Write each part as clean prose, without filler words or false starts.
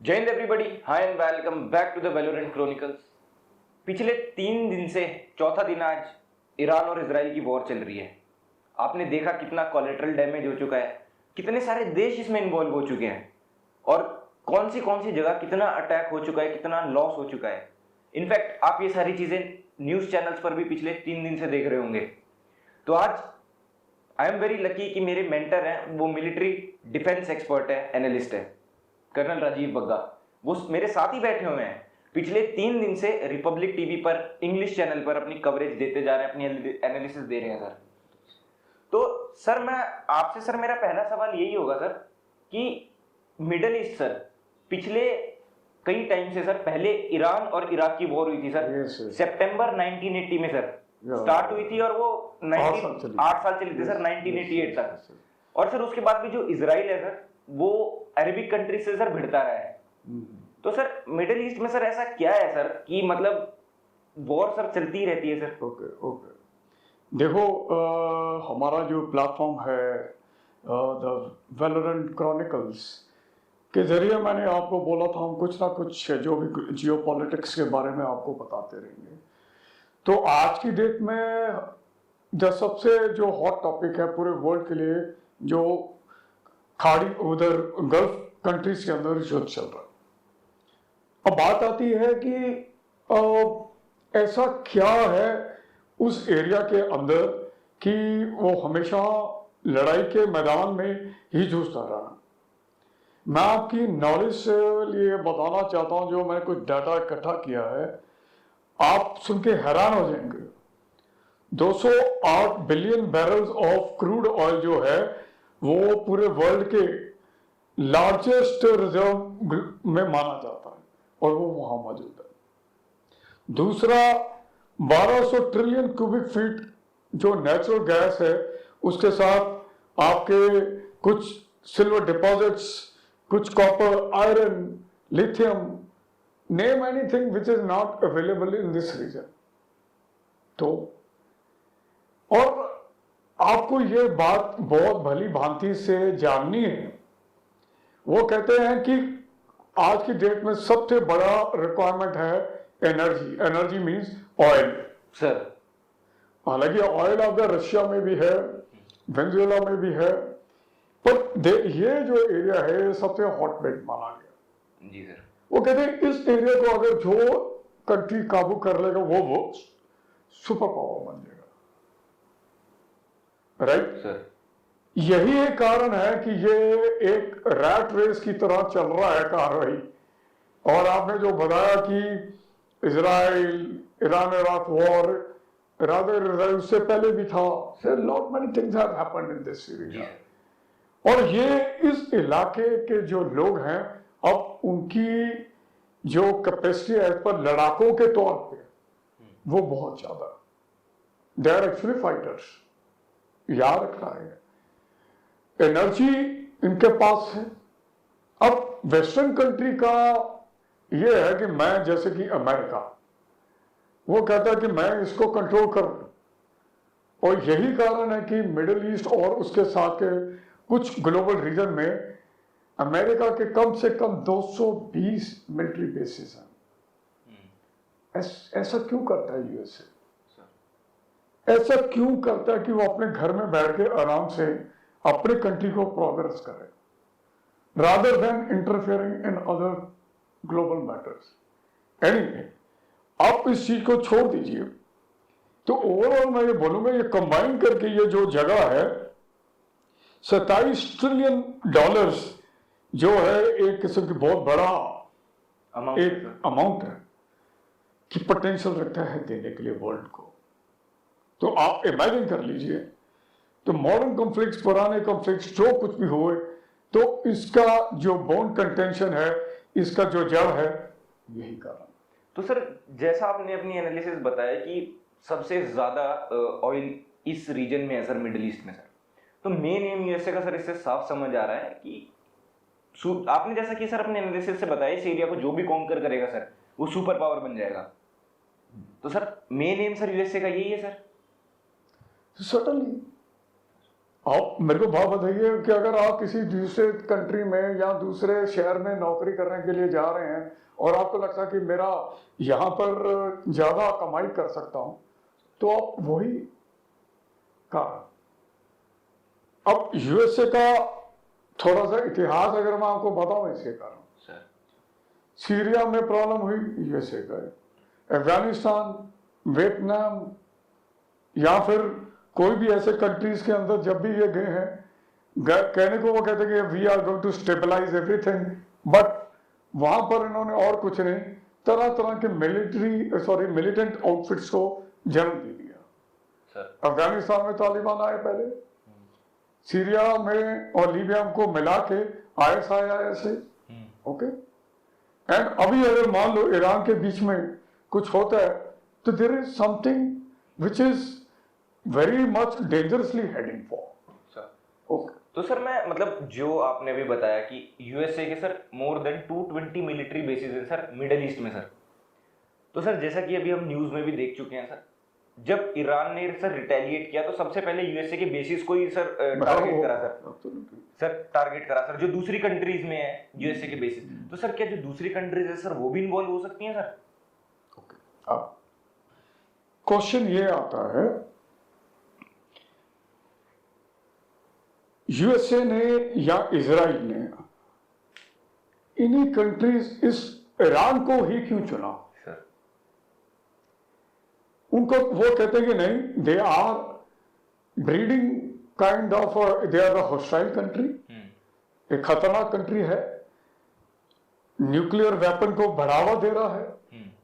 जय हिंद everybody, hi and welcome back to the Valorant Chronicles. पिछले 3 दिन से चौथा दिन आज ईरान और इजराइल की वॉर चल रही है। आपने देखा कितना कोलेटरल डैमेज हो चुका है, कितने सारे देश इसमें इन्वॉल्व हो चुके हैं और कौन सी जगह कितना अटैक हो चुका है, कितना लॉस हो चुका है। इनफैक्ट आप ये सारी चीजें न्यूज चैनल्स पर भी पिछले 3 दिन से देख रहे होंगे। तो आज आई एम वेरी लकी कि मेरे मेंटर हैं, वो मिलिट्री डिफेंस एक्सपर्ट है, एनालिस्ट है, कर्नल राजीव बग्गा। वो मेरे साथ ही बैठे हुए हैं। पिछले 3 दिन से रिपब्लिक टीवी पर इंग्लिश चैनल पर अपनी कवरेज देते जा रहे हैं, अपनी एनालिसिस दे रहे हैं सर। तो सर मैं आपसे, सर मेरा पहला सवाल यही होगा सर कि मिडल ईस्ट सर पिछले कई टाइम से सर, पहले ईरान और इराक की वॉर हुई थी सर, सितंबर 1980 में सर स्टार्ट हुई थी और वो 8 साल चली थी सर, 1988 तक। और सर उसके बाद भी जो इजराइल है सर, वो अरेबिक कंट्री से सर भिड़ता रहा है। तो सर मिडिल ईस्ट में सर ऐसा क्या है सर कि मतलब वॉर सर चलती रहती है सर? ओके देखो, हमारा जो प्लेटफॉर्म है द वैलोरेंट क्रॉनिकल्स के जरिए मैंने आपको बोला था हम कुछ ना कुछ जो भी जियो पॉलिटिक्स के बारे में आपको बताते रहेंगे। तो आज की डेट में जो सबसे जो हॉट टॉपिक है पूरे वर्ल्ड के लिए, जो खाड़ी उधर गल्फ कंट्रीज के अंदर युद्ध चल रहा है। अब बात आती है कि ऐसा क्या है उस एरिया के अंदर कि वो हमेशा लड़ाई के मैदान में ही जूझता रहा। मैं आपकी नॉलेज से लिए बताना चाहता हूं, जो मैंने कुछ डाटा इकट्ठा किया है, आप सुन के हैरान हो जाएंगे। 208 billion barrels of crude oil जो है वो पूरे वर्ल्ड के लार्जेस्ट रिजर्व में माना जाता है और वो वहां मौजूद है। दूसरा, 1200 ट्रिलियन क्यूबिक फीट जो नेचुरल गैस है, उसके साथ आपके कुछ सिल्वर डिपॉजिट्स, कुछ copper, iron, lithium, name anything which is not available in this region. तो और आपको ये बात बहुत भली भांति से जाननी है। वो कहते हैं कि आज की डेट में सबसे बड़ा रिक्वायरमेंट है energy. Energy means oil sir. हालांकि ऑयल आपका रशिया में भी है, वेनेजुएला में भी है, पर ये जो एरिया है सबसे हॉटबेड माना गया। जी सर। वो कहते हैं इस एरिया को अगर जो कंट्री काबू कर लेगा वो सुपर पावर बन जाएगा। Right sir. यही एक कारण है कि ये एक रैट रेस की तरह चल रहा है कार्रवाई। और आपने जो बताया कि Israel Iran Iraq war, rather उससे पहले भी था, lot many things have happened in this area. और ये इस इलाके के जो लोग हैं, अब उनकी जो कैपेसिटी है पर लड़ाकों के तौर पे वो बहुत ज्यादा, दे आर एक्चुअली फाइटर्स। याद रखना है, एनर्जी इनके पास है। अब वेस्टर्न कंट्री का ये है कि मैं, जैसे कि अमेरिका, वो कहता है कि मैं इसको कंट्रोल करूं। और यही कारण है कि मिडिल ईस्ट और उसके साथ के कुछ ग्लोबल रीजन में अमेरिका के कम से कम 220 मिलिट्री बेसिस हैं। ऐसा क्यों करता है यूएसए? ऐसा क्यों करता है कि वो अपने घर में बैठ के आराम से अपने कंट्री को प्रोग्रेस करे, rather than interfering in other global matters. Anyway, आप इस चीज को छोड़ दीजिए। तो ओवरऑल मैं ये बोलूंगा, ये कंबाइन करके ये जो जगह है, 27 ट्रिलियन डॉलर्स जो है, एक किस्म की बहुत बड़ा अमाउंट है कि पोटेंशियल रखता है देने के लिए वर्ल्ड को। तो आप इमेजिन कर लीजिए, तो मॉडर्न कॉन्फ्लिक्ट्स, पुराने कॉन्फ्लिक्ट्स जो कुछ भी हुए, तो इसका जो बोन कंटेंशन है, इसका जो जड़ है, यही कारण। तो सर जैसा आपने अपनी एनालिसिस बताया कि सबसे ज्यादा ऑयल इस रीजन में है सर, मिडिल ईस्ट में सर, तो मेन एम यूएसए का सर इससे साफ समझ आ रहा है कि आपने जैसा कि सर अपने एनालिसिस से बताया, इस एरिया को जो भी कॉन्कर करेगा सर, वो सुपर पावर बन जाएगा। तो sir main M sir USA का यही है सर? सर्टेनली आप मेरे को बात बताइए कि अगर आप किसी दूसरे कंट्री में या दूसरे शहर में नौकरी करने के लिए जा रहे हैं और आपको लगता है कि मेरा यहाँ पर ज्यादा कमाई कर सकता हूं, तो आप वही कारण। अब यूएसए का थोड़ा सा इतिहास अगर मैं आपको बताऊं इसके कारण, सीरिया में प्रॉब्लम हुई, यूएसए का। अफगानिस्तान, वियतनाम या फिर कोई भी ऐसे कंट्रीज के अंदर जब भी ये गए हैं, कहने को वो कहते हैं कि we are going to stabilise everything, but वहां पर इन्होंने और कुछ नहीं, तरह तरह के मिलिटेंट आउटफिट्स को जन्म दे दिया। अफगानिस्तान में तालिबान आए पहले, सीरिया में और लीबिया को मिला के ISI आया ऐसे, ओके। एंड अभी अगर मान लो ईरान के बीच में कुछ होता है, तो there is something which is very much dangerously heading for, okay. तो सर मैं मतलब जो आपने अभी बताया कि यूएसए के sir more than 220 military bases हैं सर मिडिल ईस्ट में सर। तो सर जैसा कि अभी हम न्यूज में भी देख चुके हैं सर, जब ईरान ने सर रिटेलिएट किया तो सबसे पहले यूएसए के बेसिस को ही सर टारगेट करा सर टारगेट करा सर, जो दूसरी कंट्रीज में है यूएसए के बेसिस। तो सर क्या जो दूसरी कंट्रीज है सर वो भी इन्वॉल्व हो सकती हैं सर? ओके, अब क्वेश्चन ये आता है, यूएसए ने या इजराइल ने इन्हीं कंट्रीज इस ईरान को ही क्यों चुना? उनको वो कहते हैं कि नहीं, they are breeding kind of, they are the hostile country, एक खतरनाक कंट्री है, न्यूक्लियर वेपन को बढ़ावा दे रहा है।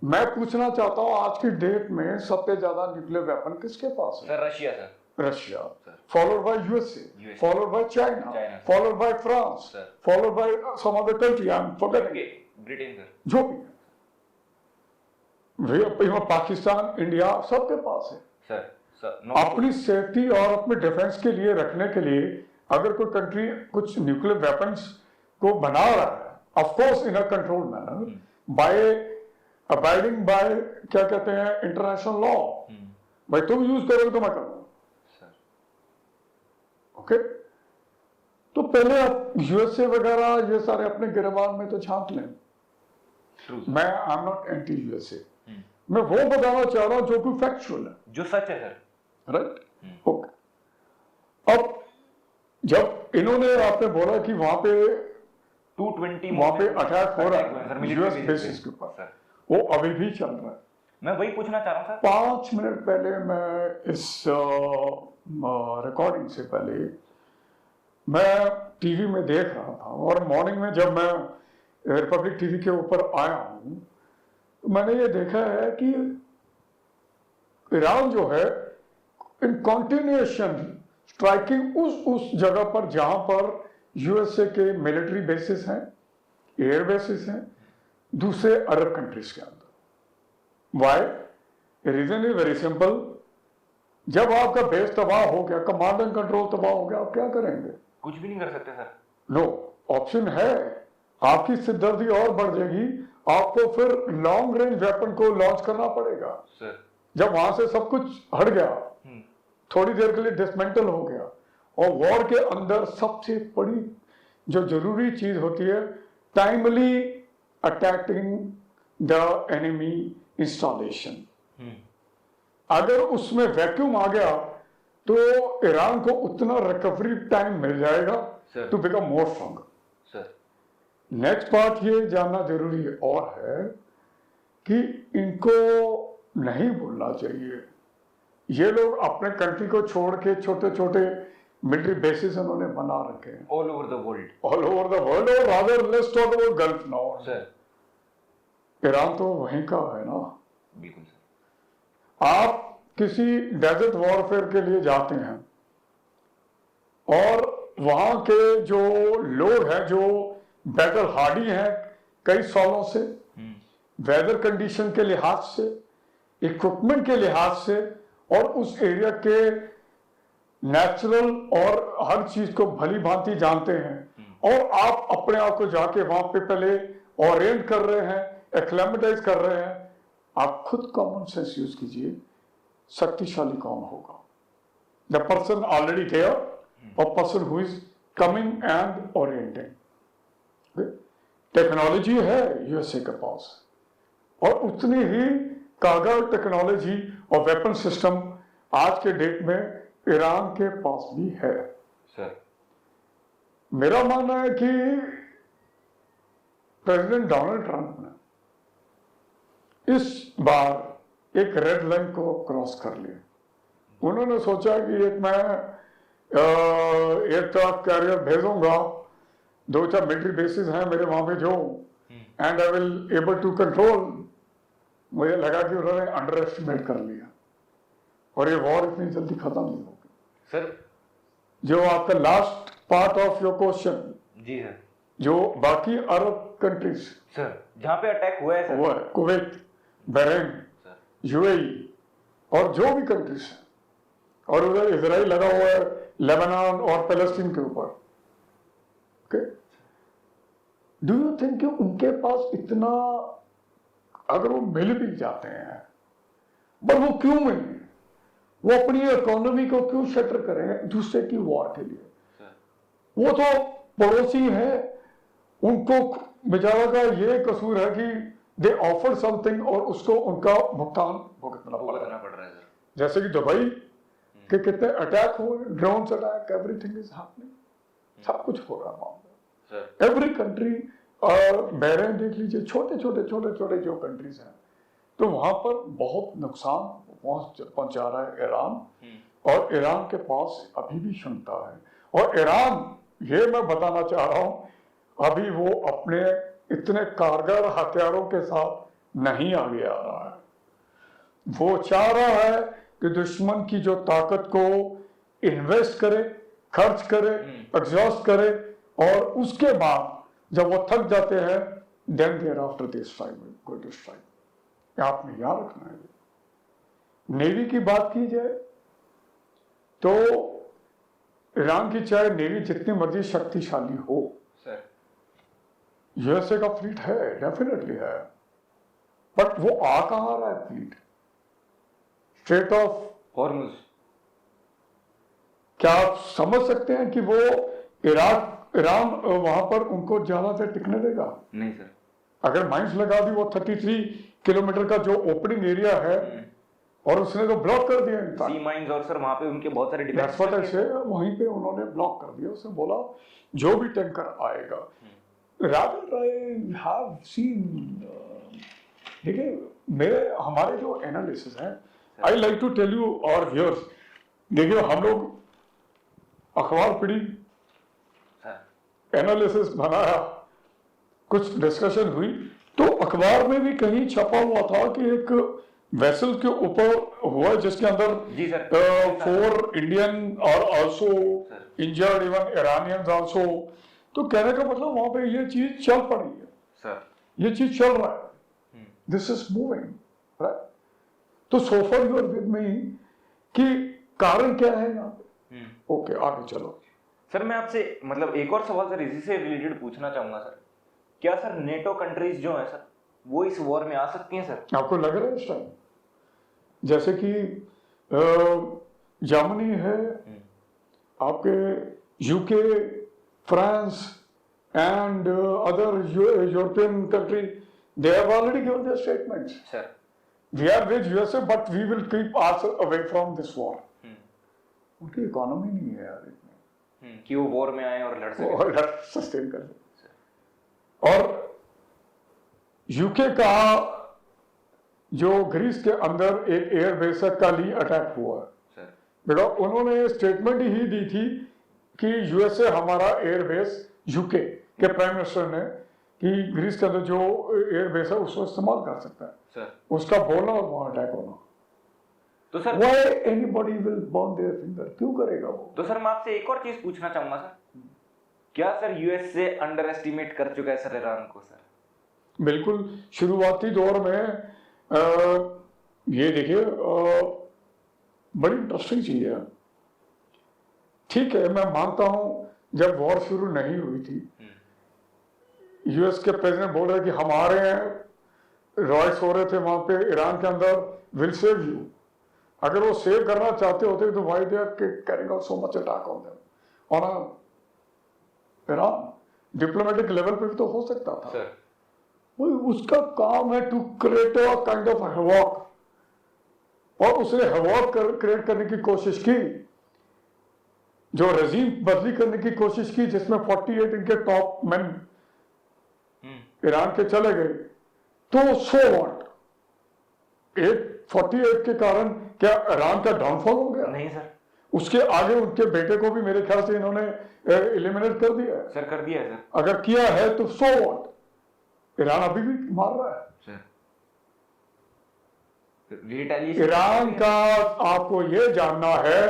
मैं पूछना चाहता हूं आज की डेट में सबसे ज्यादा न्यूक्लियर वेपन किसके पास है? Sir Russia sir. Russia, followed by USA, followed by China, followed by France, followed by some other country, I'm forgetting, Britain sir, जो भी है, पाकिस्तान, इंडिया, सबके पास है सर। अपनी सेफ्टी और अपने डिफेंस के लिए रखने के लिए अगर कोई कंट्री कुछ न्यूक्लियर वेपन्स को बना रहा है, of course in a control manner, by abiding by क्या कहते हैं इंटरनेशनल लॉ, भाई तुम यूज करोगे तो मैं करूंगा, ओके। तो पहले आप यूएसए वगैरह ये सारे अपने गिरबान में तो झांक लें। मैं I am not anti USA, मैं वो बताना चाह रहा हूं जो कि फैक्चुअल है, जो सच है सर, राइट, ओके। अब जब इन्होंने आपने बोला कि वहां पे 220 वहां पे अटैक हो रहा है यूएस बेसिस के ऊपर, वो अभी भी चल रहा है। मैं वही पूछना चाह रहा हूं सर। 5 मिनट पहले मैं इस रिकॉर्डिंग से पहले मैं टीवी में देख रहा था, और मॉर्निंग में जब मैं रिपब्लिक टीवी के ऊपर आया हूं तो मैंने ये देखा है कि ईरान जो है इन कॉन्टिन्यूएशन स्ट्राइकिंग उस जगह पर जहां पर यूएसए के मिलिट्री बेसिस हैं, एयर बेसिस हैं, दूसरे अरब कंट्रीज के अंदर। Why? Reason is very simple, जब आपका बेस तबाह हो गया, कमांड एंड कंट्रोल तबाह हो गया, आप क्या करेंगे? कुछ भी नहीं कर सकते सर। नो ऑप्शन है, आपकी सिरदर्दी और बढ़ जाएगी, आपको फिर लॉन्ग रेंज वेपन को लॉन्च करना पड़ेगा सर। जब वहां से सब कुछ हट गया, थोड़ी देर के लिए डिसमेंटल हो गया, और वॉर के अंदर सबसे बड़ी जो जरूरी चीज होती है, timely attacking the enemy installation. अगर उसमें वैक्यूम आ गया तो ईरान को उतना रिकवरी टाइम मिल जाएगा to become more stronger. Next part ये जानना जरूरी और है कि इनको नहीं भूलना चाहिए, ये लोग अपने कंट्री को छोड़ के छोटे छोटे मिलिट्री बेसिस उन्होंने बना रखे हैं ऑल ओवर द वर्ल्ड, और rather let's talk about gulf now sir. Iran तो वहीं का है ना। बिल्कुल सर। आप किसी डेजर्ट वॉरफेयर के लिए जाते हैं और वहां के जो लोग हैं जो बैटल हार्डी हैं कई सालों से, वेदर कंडीशन के लिहाज से, इक्विपमेंट के लिहाज से, और उस एरिया के नेचुरल और हर चीज को भली भांति जानते हैं, और आप अपने आप को जाके वहां पे पहले ओरिएंट कर रहे हैं, एक्लेमेटाइज कर रहे हैं, आप खुद कॉमन सेंस यूज कीजिए, शक्तिशाली कौन होगा? The person already there a person who is coming and orienting. Technology है यूएसए के पास, और उतनी ही कारगर टेक्नोलॉजी और वेपन सिस्टम आज के डेट में ईरान के पास भी है। सर मेरा मानना है कि प्रेसिडेंट डोनाल्ड ट्रंप ने इस बार एक रेड लाइन को क्रॉस कर लिया। उन्होंने सोचा कि एक मैं एयरक्राफ्ट कैरियर भेजूंगा, 2-4 मिलिट्री बेसिस हैं मेरे वहां पे जो, and I will able to control. मुझे लगा कि उन्होंने अंडर एस्टिमेट कर लिया और ये वॉर इतनी जल्दी खत्म नहीं होगी। सर जो आपका last part of your question, जी सर, जो बाकी अरब कंट्रीज सर जहां पे अटैक हुआ है सर, वो है कुवैत, बहरीन, यूएई और जो भी कंट्रीज हैं, और उधर इजराइल लगा हुआ है लेबनान और पैलेस्टीन के ऊपर। ओके, डू यू थिंक कि उनके पास इतना, अगर वो मिल भी जाते हैं, पर वो क्यों मिले? वो अपनी इकोनॉमी को क्यों शटर करें दूसरे की वॉर के लिए? वो तो पड़ोसी है, उनको बेचारा का ये कसूर है कि दे ऑफर समथिंग और उसको उनका भुगतान भुगतना पड़ रहा है। जैसे कि दुबई के कितने अटैक हुए, drone attack, everything is happening, सब कुछ हो रहा है वहां पे। एवरी कंट्री, और बहरीन देख लीजिए, छोटे छोटे जो कंट्रीज हैं, तो वहां पर बहुत नुकसान पहुंचा रहा है ईरान, और ईरान के पास अभी भी क्षमता है। और ईरान, ये मैं बताना चाह रहा हूं, अभी वो अपने इतने कारगर हथियारों के साथ नहीं आगे आ रहा है। वो चाह रहा है कि दुश्मन की जो ताकत को इन्वेस्ट करे, खर्च करे, एग्जॉस्ट करे, और उसके बाद जब वो थक जाते हैं, then thereafter they strike, go to strike. आपने याद रखना है। नेवी की बात की जाए तो ईरान की चाहे नेवी जितनी मर्जी शक्तिशाली हो, सर यूएसए का फ्लीट है, डेफिनेटली है, बट वो आ कहां रहा है फ्लीट? Straight of Hormuz. क्या आप समझ सकते हैं कि वो ईरान वहां पर उनको ज्यादा देर टिकने देगा? नहीं सर। अगर माइंस लगा दी, वो 33 किलोमीटर का जो ओपनिंग एरिया है, और उसने तो ब्लॉक कर दिया। सी माइंस, और सर वहां पे उनके बहुत सारे डिफेंस वहीं पे उन्होंने ब्लॉक कर दिया। उसने बोला जो भी टैंकर आएगा, रादर आई हैव सीन, देखिए मेरे हमारे जो एनालिसिस है, I like to tell you और व्यूअर्स, देखिए हम लोग अखबार पढ़ी, एनालिसिस बनाया, कुछ डिस्कशन हुई, तो अखबार में भी कहीं छपा हुआ था कि एक वेसल के ऊपर हुआ जिसके अंदर 4 इंडियन और also injured, even Iranians also. तो कहने का मतलब वहां पे ये चीज चल पड़ी है सर, ये चीज चल रहा है, दिस इज मूविंग, राइट? तो so far you are with me कि कारण क्या है यहाँ पे। ओके, आगे चलो सर। मैं आपसे मतलब एक और सवाल सर इसी से रिलेटेड पूछना चाहूंगा सर, क्या सर नेटो कंट्रीज जो है सर, वो इस वॉर में आ सकती हैं सर? आपको लग रहा है इस टाइम जैसे कि जर्मनी है, आपके UK, France and other European country, they have already given their statements. Sir we are with USA but we will keep ourselves away from this war. उनकी इकोनॉमी नहीं है यार इतनी कि वो वॉर में आए और लड़ सके, और सस्टेन कर सके। और यूके का जो ग्रीस के अंदर एक एयरबेस का ली अटैक हुआ है, बेटा उन्होंने स्टेटमेंट ही दी थी कि यूएसए हमारा एयरबेस, यूके के प्राइम मिनिस्टर ने, कि ग्रीस के अंदर जो एयरबेस है उसको इस्तेमाल कर सकता है सर, उसका बोलना और वहां अटैक होना। तो sir why anybody will burn their finger, क्यों करेगा वो? तो सर मैं आपसे एक और चीज पूछना चाहूंगा सर, क्या सर यूएसए अंडर एस्टिमेट कर चुका है सर ईरान को? सर बिल्कुल, शुरुआती दौर में ये देखिए बड़ी इंटरेस्टिंग चीज है। ठीक है, मैं मानता हूं जब वॉर शुरू नहीं हुई थी, यूएस के प्रेसिडेंट बोल रहे कि हमारे रॉयट्स हो रहे थे वहां पे ईरान के अंदर, विल सेव यू। अगर वो सेव करना चाहते होते तो why they are carrying out so much attack on them? On Iran, diplomatic level पे भी तो हो सकता था। सर वो उसका काम है to create a kind of havoc, और उसने हैवॉक क्रिएट करने की कोशिश की, जो रेजीम बदली करने की कोशिश की, जिसमें 48 इनके टॉप मैन ईरान के चले गए, तो सो व्हाट, एक 48 के कारण क्या ईरान का डाउनफॉल हो गया? नहीं सर। उसके आगे उनके बेटे को भी मेरे ख्याल से इन्होंने एलिमिनेट कर दिया है। सर कर दिया है सर। अगर किया है तो सो व्हाट, ईरान अभी भी मार रहा है। सर रिटेलिएशन ईरान का आपको ये जानना है,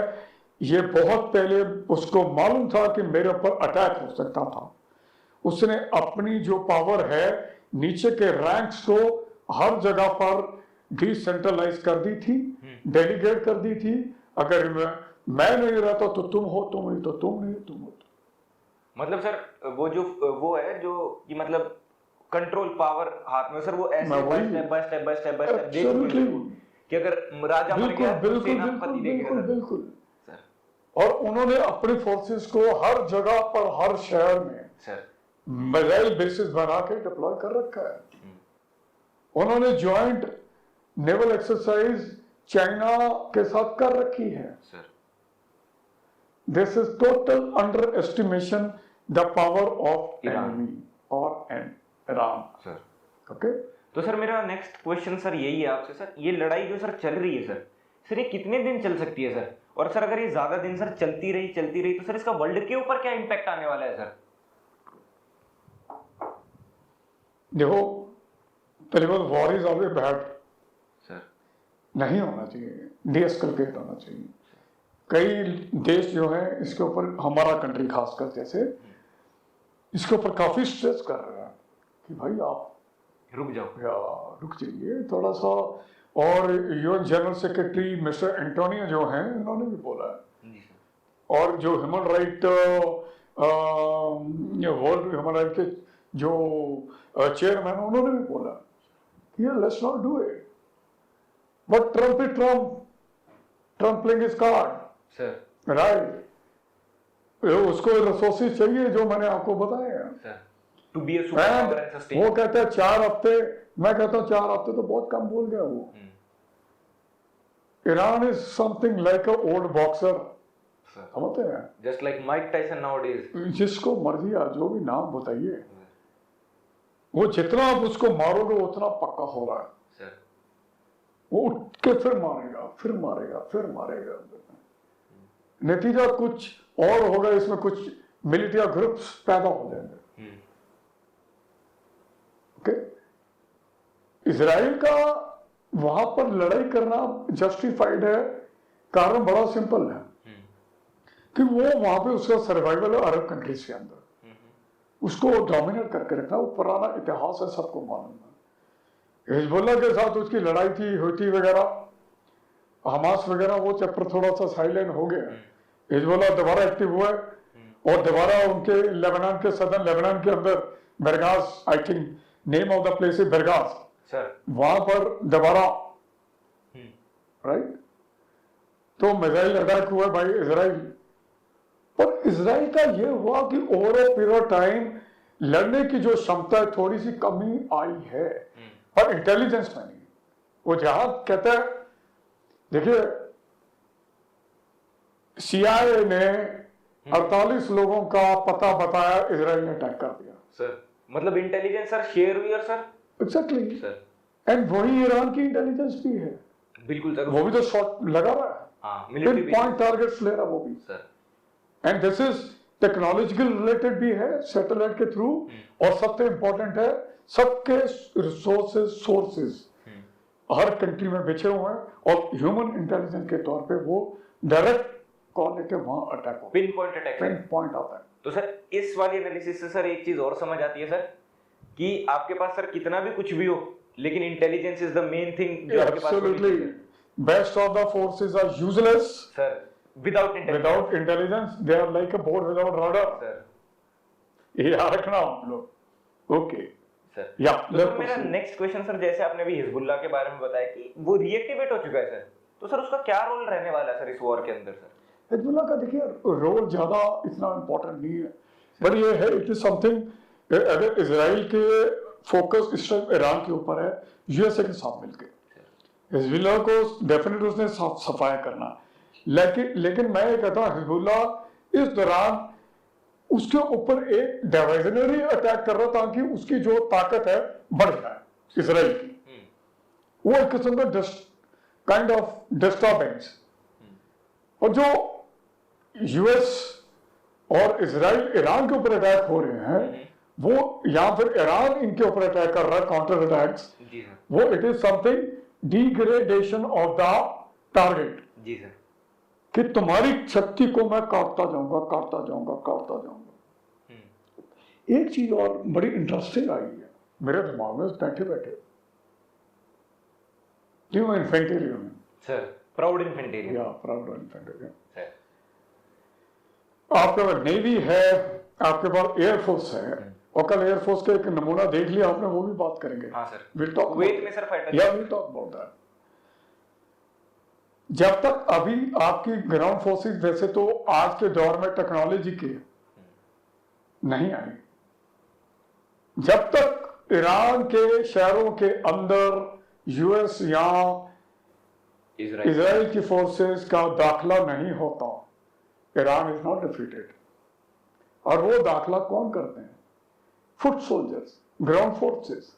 ये बहुत पहले उसको मालूम था कि मेरे ऊपर अटैक हो सकता था। उसने अपनी जो पावर है नीचे के रैंक्स को हर जगह पर डिसेंट्रलाइज कर दी थी, डेलीगेट कर दी थी। अगर मैं नहीं रहता तो तुम हो, तुम नहीं तो तुम नहीं, तुम हो। मतलब सर वो जो वो है जो कि मतलब कंट्रोल पावर हाथ में सर, वो ऐसे मैं वही- step by step by step by step दे चुके Absolutely. हैं कि अगर राजा मर बिल्कुल गया तो बिल्कुल सेनापति बिल्कुल देखेगा बिल्कुल सर। बिल्कुल। सर और उन्होंने अपने फोर्सेस को हर जगह पर, हर शहर में सर मिसाइल बेसिस बना के डिप्लॉय कर रखा है। उन्होंने ज्वाइंट नेवल एक्सरसाइज चाइना के साथ कर रखी है। Sir this is total under estimation the power of Iran. Enemy और ईरान। सर ओके, तो सर मेरा नेक्स्ट क्वेश्चन सर यही है आपसे सर, ये लड़ाई जो सर चल रही है सर ये कितने दिन चल सकती है सर? और सर अगर ये ज्यादा दिन सर चलती रही तो सर इसका वर्ल्ड के ऊपर क्या इम्पैक्ट आने वाला है सर? देखो पहली बात, war is always bad, sir नहीं होना चाहिए, डीएस्केलेट होना चाहिए। कई देश जो हैं इसके ऊपर, हमारा कंट्री खासकर जैसे, इसके ऊपर काफी स्ट्रेस कर रहे हैं कि भाई आप रुक जाओ। या रुक जाइए थोड़ा सा। और UN general secretary mister Antonio जो हैं, इन्होंने भी बोला है। जी सर। और जो human right world human right के जो चेयरमैन, उन्होंने भी बोला कि let's not do it, but Trump is Trump playing his card, sir right. उसको रिसोर्सेज चाहिए जो मैंने आपको बताए हैं। Sir to be a super power and And sustain. वो कहते हैं 4 हफ्ते, मैं कहता हूँ 4 हफ्ते तो बहुत कम बोल गया वो। Iran is something like a old boxer, sir समझते हैं? Just like Mike Tyson nowadays. जिसको मर्जी आप जो भी नाम बताइए, वो जितना आप उसको मारोगे उतना पक्का हो रहा है। सर वो उठ के फिर मारेगा, फिर मारेगा, फिर मारेगा। नतीजा कुछ और होगा, इसमें कुछ मिलिटिया ग्रुप्स पैदा हो जाएंगे। ओके, इजराइल का वहां पर लड़ाई करना जस्टिफाइड है। कारण बड़ा सिंपल है कि वो वहां पे उसका सर्वाइवल है अरब कंट्रीज के अंदर, उसको डोमिनेट करके रखना। वो पुराना इतिहास है, सबको मालूम है। हिजबुल्लाह के साथ उसकी लड़ाई थी, हुती वगैरह, हमास वगैरह, वो चैप्टर थोड़ा सा साइलेंट हो गया। हिजबुल्लाह दोबारा एक्टिव हुआ और दोबारा उनके लेबनान के सदन लेबनान के अंदर बरगास, I think name of the place is बरगास, सर वहां पर दोबारा, राइट। तो मिसाइल अटैक हुआ भाई इजराइल पर। इजराइल का ये हुआ कि over a period of time लड़ने की जो क्षमता है थोड़ी सी कमी आई है, पर इंटेलिजेंस में नहीं। वो जहां कहता है, देखिए सीआईए ने 48 लोगों का पता बताया, इजराइल ने अटैक कर दिया। सर मतलब इंटेलिजेंस सर शेयर हुई और सर एग्जैक्टली सर एंड वही ईरान की इंटेलिजेंस भी है। बिल्कुल सर। वो भी तो शॉट लगा रहा है, हाँ पिन मिलिट्री पॉइंट टारगेट्स ले रहा है वो भी। Sir and this is technological related भी है, सैटेलाइट के थ्रू। और सबसे इंपॉर्टेंट है, सबके रिसोर्सेज सोर्सेज हर कंट्री में बिछे हुए हैं, और ह्यूमन इंटेलिजेंस के तौर पे वो डायरेक्ट कॉल लेके वहां अटैक हो, pin point attack. Pin point आता है। तो सर इस वाली एनालिसिस से सर एक चीज और समझ आती है सर कि आपके पास सर कितना भी कुछ भी हो, लेकिन intelligence is the main thing जो आपके पास होनी Absolutely. चाहिए। Best of the forces are useless sir without intelligence. without intelligence. They are like a boat without rudder. Sir ये याद रखना आप लोग। ओके सर या तो सर मेरा नेक्स्ट क्वेश्चन सर, जैसे आपने अभी हिजबुल्लाह के बारे में बताया कि वो रीएक्टिवेट हो चुका है सर, तो सर उसका क्या रोल रहने वाला है सर इस वॉर के अंदर सर? हिजबुल्लाह का देखिए रोल ज्यादा इतना इम्पोर्टेंट नहीं है, बट ये है इट इज समथिंग, अगर इसराइल के फोकस इस टाइम ईरान के ऊपर है, यूएसए के साथ मिलकर हिजबुल्लाह को डेफिनेटली उसने सफाया करना, लेकिन मैं ये कहता हूँ हिजबुल्लाह इस दौरान उसके ऊपर एक डिविजनरी अटैक कर रहा ताकि उसकी जो ताकत है बढ़ जाए इसराइल की, वो एक किस्म का काइंड ऑफ डिस्टर्बेंस। और जो यूएस और इसराइल ईरान के ऊपर अटैक हो रहे हैं, वो या फिर ईरान इनके ऊपर अटैक कर रहा है, काउंटर अटैक्स, वो it is something degradation of the target, जी सर, कि तुम्हारी शक्ति को मैं काटता जाऊंगा काटता जाऊंगा काटता जाऊंगा। एक चीज और बड़ी इंटरेस्टिंग आई है मेरे दिमाग में बैठे बैठे, इन्फेंटेरियम सर, प्राउड इन्फेंटेरियम, या प्राउड इन्फेंटेरियम, सर, आपके पास नेवी है, आपके पास एयरफोर्स है, और कल एयरफोर्स का एक नमूना देख लिया आपने, वो भी बात करेंगे। हाँ सर, विल टॉक कुवैत में सर फाइटर, या विल टॉक अबाउट दैट। जब तक अभी आपकी ग्राउंड फोर्सेस वैसे तो आज के दौर में टेक्नोलॉजी की नहीं आई, जब तक ईरान के शहरों के अंदर यूएस या इजराइल की फोर्सेस का दाखिला नहीं होता, ईरान इज नॉट डिफीटेड। और वो दाखिला कौन करते हैं? Foot soldiers, ground forces.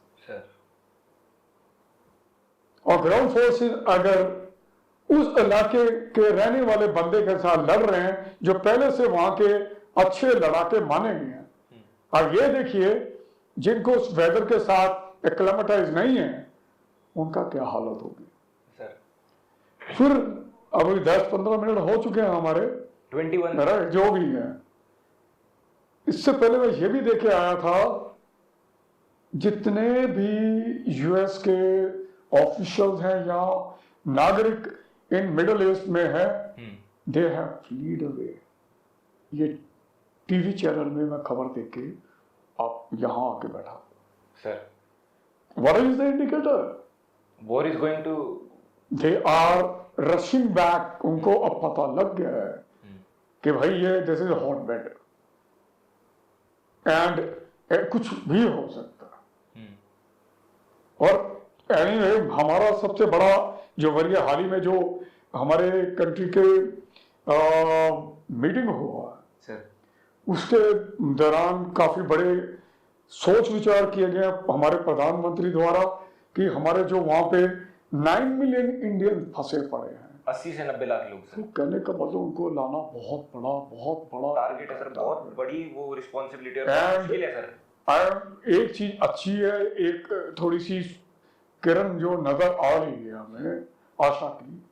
और ग्राउंड फोर्सेस अगर उस इलाके के रहने वाले बंदे के साथ लड़ रहे हैं जो पहले से वहां के अच्छे लड़ाके माने गए हैं, और ये देखिए जिनको उस वेदर के साथ एक्लेमेटाइज नहीं है उनका क्या हालत होगी सर। फिर अभी 10-15 मिनट हो चुके हैं हमारे 21 जो भी है। इससे पहले मैं ये भी देखे आया था, जितने भी यूएस के ऑफिशियल्स हैं या नागरिक इन मिडिल ईस्ट में है, दे हैव फ्लीड अवे। ये टीवी चैनल में मैं खबर देख के आप यहां आके बैठा sir. What is the indicator? War is going to, they are rushing back। उनको अब पता लग गया है कि भाई ये this is hot bed and कुछ भी हो सकता है। और एनीवे हमारा सबसे बड़ा जो वरीय हाल ही में जो हमारे कंट्री के मीटिंग हुआ सर, उसके दौरान काफी बड़े सोच विचार किए गए हमारे प्रधानमंत्री द्वारा कि हमारे जो वहां पे 9 मिलियन इंडियन फंसे पड़े हैं, 80 से 90 लाख लोग सर। तो कहने का मतलब उनको लाना बहुत बड़ा टारगेट है सर, बहुत बड़ी वो रिस्पॉन्सिबिलिटी है सर। एक चीज अच्छी है, एक थोड़ी सी किरण जो नजर आ रही है हमें आशा की,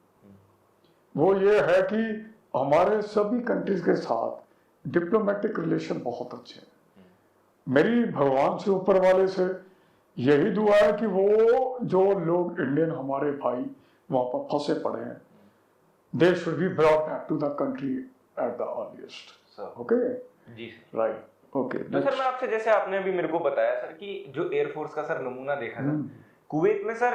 वो ये है कि हमारे सभी कंट्रीज के साथ डिप्लोमेटिक रिलेशन बहुत अच्छे हैं। मेरी भगवान से ऊपर वाले से यही दुआ है कि वो जो लोग इंडियन हमारे भाई वहां पर फंसे पड़े हैं, they should be brought back to the country at the earliest. Okay जी सर, राइट, ओके। तो सर मैं आपसे, जैसे आपने अभी मेरे को बताया सर कि जो एयरफोर्स का सर नमूना देखा सर, कुवैत में सर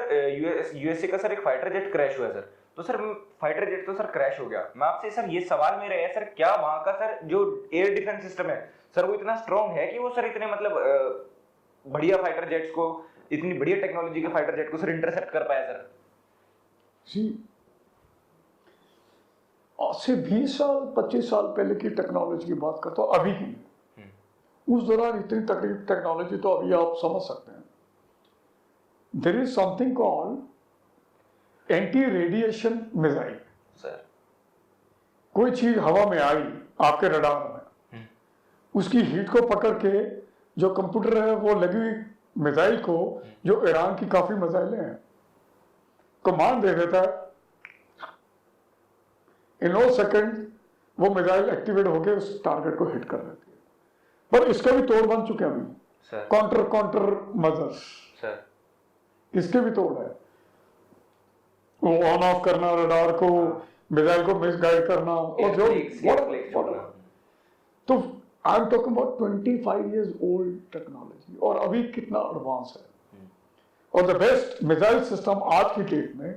यूएसए का सर एक फाइटर जेट क्रैश हुआ सर। तो सर फाइटर जेट तो सर क्रैश हो गया, मैं आपसे सर ये सवाल मेरा है सर, क्या वहां का सर जो एयर डिफेंस सिस्टम है सर वो इतना स्ट्रॉन्ग है कि वो सर इतने मतलब बढ़िया फाइटर जेट्स को, इतनी बढ़िया टेक्नोलॉजी के फाइटर जेट को सर इंटरसेप्ट कर पाया सर? जी, आज से 20 साल 25 साल पहले की टेक्नोलॉजी की बात करता हूँ, अभी की उस दौरान इतनी तकलीफ टेक्नोलॉजी तो अभी आप समझ सकते हैं। There is something called anti radiation missile sir. कोई चीज हवा में आई आपके रडार में, उसकी हीट को पकड़ के जो कंप्यूटर है वो लगी हुई मिसाइल को, जो ईरान की काफी मिसाइलें हैं, कमांड दे देता है, इन 9 सेकंड वो मिसाइल एक्टिवेट होकर उस टारगेट को हिट कर देती है। पर इसका भी तोड़ बन चुके हैं अभी, काउंटर मजर्स सर, इसके भी तोड़ है। वो ऑन ऑफ करना रडार को, मिसाइल को मिसगाइड करना, और जो तो I am talking about 25 years old technology, और अभी कितना एडवांस है। और द बेस्ट मिसाइल सिस्टम आज की डेट में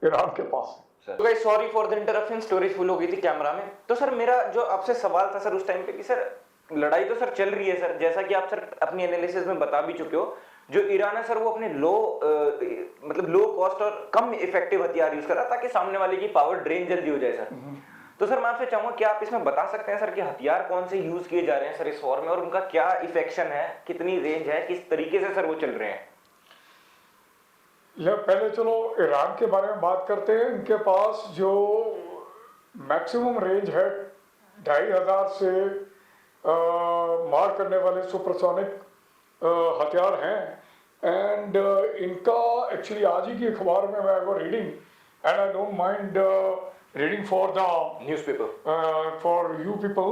ईरान के पास है सर तो guys sorry for the interruption, storage full हो गई थी कैमरा में। तो सर मेरा जो आपसे सवाल था सर उस टाइम पे कि सर लड़ाई तो सर चल रही है सर, जैसा कि आप सर अपनी एनालिसिस में बता भी चुके हो, जो ईरान है सर वो अपने मतलब लो कॉस्ट और कम इफेक्टिव हथियार यूज कर रहा है ताकि सामने वाले की पावर ड्रेन जल्दी हो जाए सर। तो सर मैं आपसे चाहूंगा क्या आप इसमें बता सकते हैं सर कि हथियार कौन से यूज किए जा रहे हैं सर इस वॉर में, और उनका क्या इफेक्शन है, कितनी रेंज है, किस तरीके से सर वो चल रहे हैं? पहले चलो ईरान के बारे में बात करते हैं। इनके पास जो मैक्सिमम रेंज है 2500 से मार करने वाले सुपरसोनिक हथियार हैं। एंड इनका एक्चुअली आज ही की अखबार में मैं वो reading, and I don't mind reading for the newspaper for you people,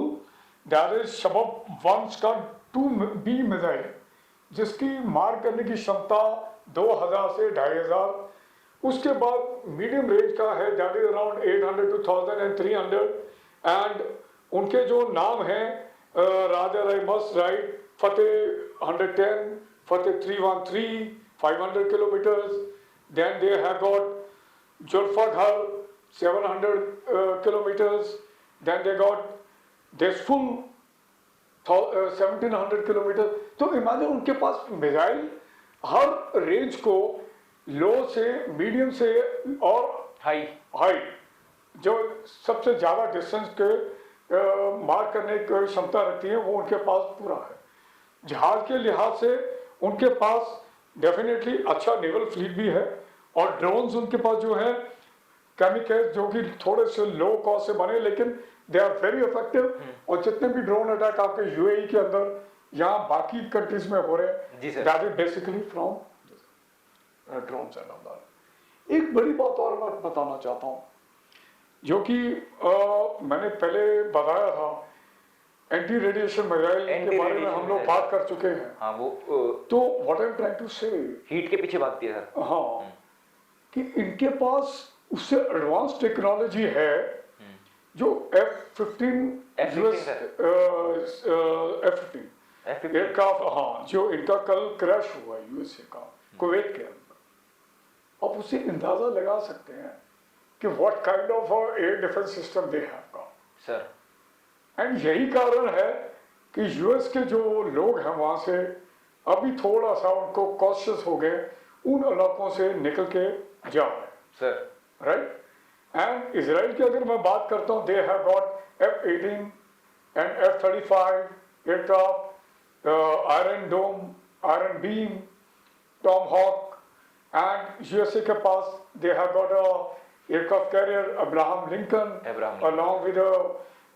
that is शबब वंस का 2B मिसाइल, जिसकी मार करने की क्षमता 2000 से 2500। उसके बाद मीडियम रेंज का है that is around 800 to 1300। And उनके जो नाम हैं राजा राइमस right, Fateh 110, Fateh 313, 500 kilometers। Then they have got Zulfaghar 700 kilometers। Then they got Desful 1700 kilometre. तो इमेजिन उनके पास मिसाइल हर रेंज को लो से, मीडियम से और हाई जो सबसे ज़्यादा डिस्टेंस के मार करने की क्षमता रखती है वो उनके पास पूरा है। जहाज के लिहाज से उनके पास डेफिनेटली अच्छा नेवल फ्लीट भी है, और ड्रोन्स उनके पास जो है केमिकल्स जो कि थोड़े से लो कॉस्ट से बने लेकिन दे आर वेरी इफेक्टिव। और जितने भी ड्रोन अटैक आपके यूएई के अंदर या बाकी कंट्रीज में हो रहे हैं that is basically from drones and all that. एक बड़ी बात और मैं बताना चाहता हूँ जो कि मैंने पहले बताया था, एंटी रेडिएशन मिसाइल के बारे में हम लोग बात कर चुके हैं। हाँ वो तो what I am trying to say, heat के पीछे भागती है सर। हाँ, कि इनके पास उससे एडवांस टेक्नोलॉजी है जो F-15 एयरक्राफ्ट, हाँ, जो इनका कल क्रैश हुआ है यूएसए का कुवैत के अंदर। अब उससे अंदाजा लगा सकते हैं कि what kind of air defence system they have got sir. And यही कारण है कि यूएस के जो लोग हैं वहां से अभी थोड़ा सा उनको कॉशियस हो गए, उन इलाकों से निकल के जा रहे हैं सर, राइट। एंड इजराइल की अगर मैं बात करता हूँ, they have got F-18 and F-35 aircraft, iron dome, iron beam, tomahawk. And USA के पास they have got a aircraft carrier Abraham Lincoln along with a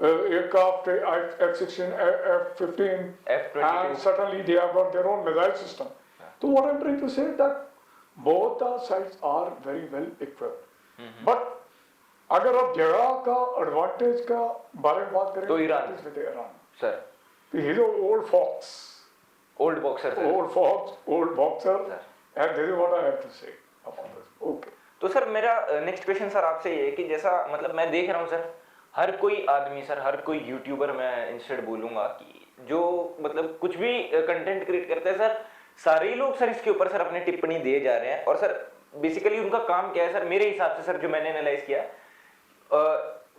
aircraft F-16, F-15, and certainly they have got their own missile system. So what I'm trying to say that both the sides are very well equipped. But अगर आप जगह का advantage का बारे में बात करें तो Iran sir, he is an old fox, old boxer sir. old fox, old boxer, and this is what I have to say about this. Okay. तो सर मेरा नेक्स्ट क्वेश्चन सर आपसे ये है कि जैसा मतलब मैं देख रहा हूँ सर, हर कोई आदमी सर, हर कोई यूट्यूबर, मैं इंस्टेड बोलूंगा कि जो मतलब कुछ भी कंटेंट क्रिएट करते हैं सर, सारे ही लोग सर इसके ऊपर सर अपनी टिप्पणी दिए जा रहे हैं। और सर बेसिकली उनका काम क्या है सर, मेरे हिसाब से सर जो मैंने एनालाइज किया,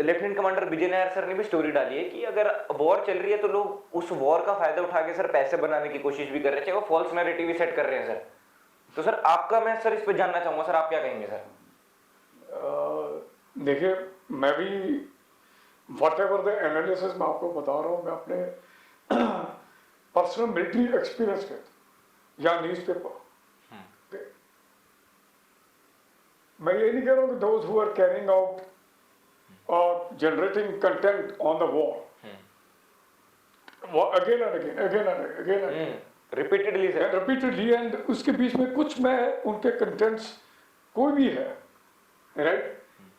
लेफ्टिनेंट कमांडर विजय नायर सर ने भी स्टोरी डाली है कि अगर वॉर चल रही है तो लोग उस वॉर का फायदा उठा के सर पैसे बनाने की कोशिश भी कर रहे हैं, चाहे वो फॉल्स नैरेटिव ही सेट कर रहे हैं सर। तो सर आपका, मैं सर इस पे जानना चाहूंगा सर, आप क्या कहेंगे सर? देखिए, मैं भी whatever the एनालिसिस मैं आपको बता रहा हूँ, मैं अपने पर्सनल मिलिट्री एक्सपीरियंस के या न्यूज़पेपर, मैं ये नहीं कह रहा हूँ कि those who are carrying out or generating content on the war again and again repeatedly and उसके बीच में कुछ मैं उनके contents कोई भी है, राइट,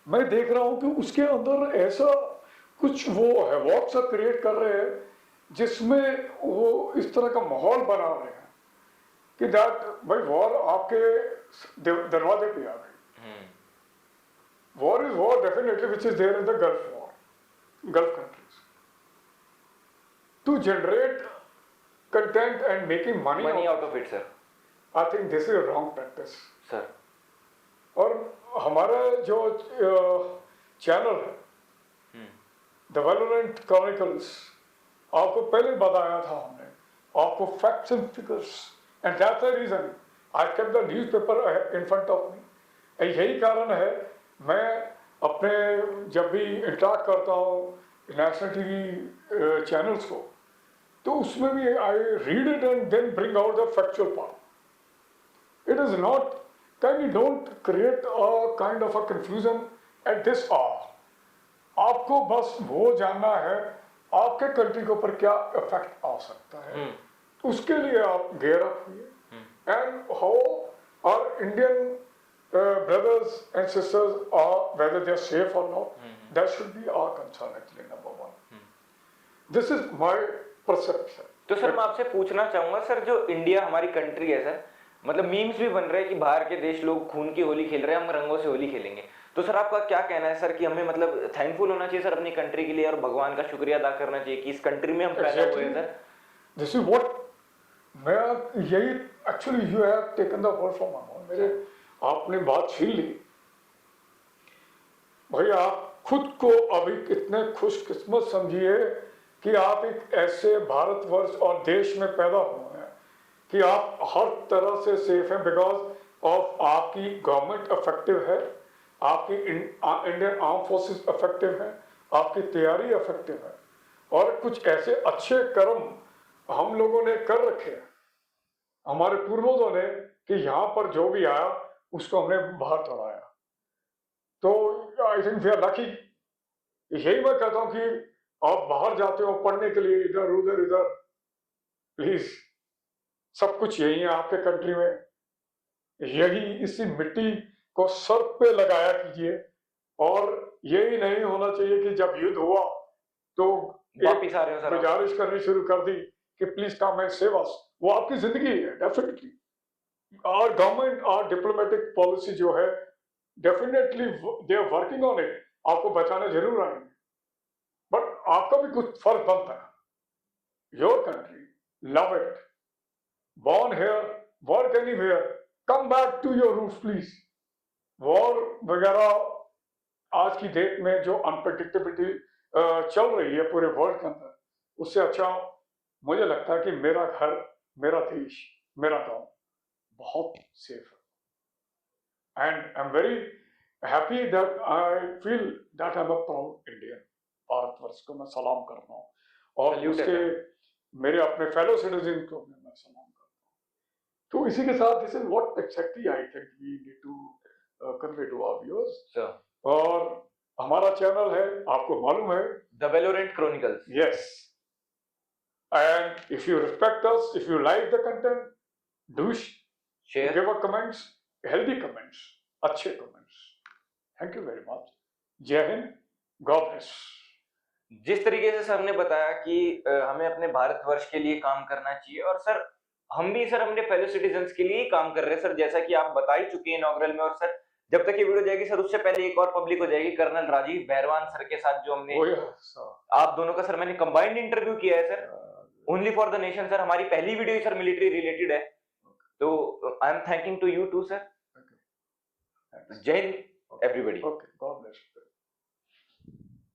मैं देख रहा हूँ कि उसके अंदर ऐसा कुछ वो है वॉक सा क्रिएट कर रहे हैं जिसमें वो इस तरह का माहौल बना रहे हैं कि दैट भाई वॉर आपके दरवाजे पे आ गई। War is war definitely which is there in the gulf war, gulf countries, to generate content and making money out of it sir. I think this is wrong practice sir. और हमारा जो channel है the Valorant chronicles, आपको पहले बताया था हमने, आपको facts and figures, and that's the reason I kept the newspaper in front of me. यही कारण है मैं अपने जब भी इंटरेक्ट करता हूँ नेशनल टीवी चैनल्स को, तो उसमें भी I read it and then bring out the factual part. It is not, kindly don't create a kind of a confusion at this hour। आपको बस वो जानना है आपके कंट्री के ऊपर क्या इफेक्ट आ सकता है, उसके लिए आप गेयर अप हुए। And how our Indian brothers and sisters are, whether they are safe or not, that should be our concern actually, number one। This is my perception। तो सर मैं आपसे पूछना चाहूंगा सर, जो इंडिया हमारी country है sir, मतलब memes भी बन रहे हैं कि बाहर के देश लोग खून की होली खेल रहे हैं, हम रंगों से होली खेलेंगे। तो सर आपका क्या कहना है सर कि हमें मतलब थैंकफुल होना चाहिए सर अपनी कंट्री के लिए और भगवान का शुक्रिया अदा करना चाहिए कि इस कंट्री में हम पैदा हुए हैं सर? दिस इज व्हाट मैं यही actually you have taken the word from my mouth. मेरे आपने बात छीन ली भाई। आप खुद को अभी कितने खुशकिस्मत समझिए कि आप एक ऐसे भारतवर्ष और देश में पैदा हुए हैं कि आप हर तरह से सेफ हैं, बिकॉज ऑफ आपकी गवर्नमेंट इफेक्टिव है, आपकी इंडियन आर्म फोर्सेस इफेक्टिव है, आपकी तैयारी इफेक्टिव है, और कुछ ऐसे अच्छे कर्म हम लोगों ने कर रखे हैं हमारे पूर्वजों ने कि यहाँ पर जो भी आया उसको हमने बाहर दौड़ाया। तो I think we are lucky. यही मैं कहता हूँ कि आप बाहर जाते हो पढ़ने के लिए, इधर उधर इधर, प्लीज सब कुछ यही है आपके कंट्री में, यही इसी मिट्टी को सर पे लगाया कीजिए। और यही नहीं होना चाहिए कि जब युद्ध हुआ तो वापिस आ रहे हो सर, गुजारिश करनी शुरू कर दी कि please come and save us. वो आपकी जिंदगी है डेफिनेटली। और गवर्नमेंट और डिप्लोमेटिक पॉलिसी जो है definitely they are working on it, आपको बचाने जरूर आएंगे, बट आपका भी कुछ फर्ज बनता है। Your country, love it, born here, work anywhere, come back to your roots please। War वगैरह आज की डेट में जो अनप्रडिक्टेबिलिटी चल रही है पूरे वर्ल्ड के अंदर, उससे अच्छा मुझे लगता है कि मेरा घर, मेरा देश, मेरा गांव बहुत सेफ है। And I am very happy that I feel that I am a proud Indian. Bharatvarsh को मैं सलाम कर रहा हूँ और उसके मेरे अपने फेलो सिटीजन को मैं सलाम। तो इसी के साथ this is what exactly I think we need to convey to our viewers. और हमारा चैनल है, आपको मालूम है, the Valorant Chronicles. Yes, and if you respect us, if you like the content, do share, give a comments, healthy comments, अच्छे कमेंट्स। Thank you very much. जय हिंद, गॉड ब्लेस। जिस तरीके से सर ने बताया कि हमें अपने भारतवर्ष के लिए काम करना चाहिए, और सर हम भी सर अपने फेलो सिटीजन्स के लिए ही काम कर रहे हैं सर, जैसा कि आप बता ही चुके हैं इनॉग्रल में। और सर जब तक ये वीडियो जाएगी सर, उससे पहले एक और पब्लिक हो जाएगी कर्नल राजीव बहरवान सर के साथ, जो हमने आप दोनों का सर मैंने कंबाइंड इंटरव्यू किया है sir, only for the nation sir. हमारी पहली वीडियो सर मिलिट्री रिलेटेड है, तो I am thanking to you too sir. जय हिंद एवरीबॉडी। Okay, god bless.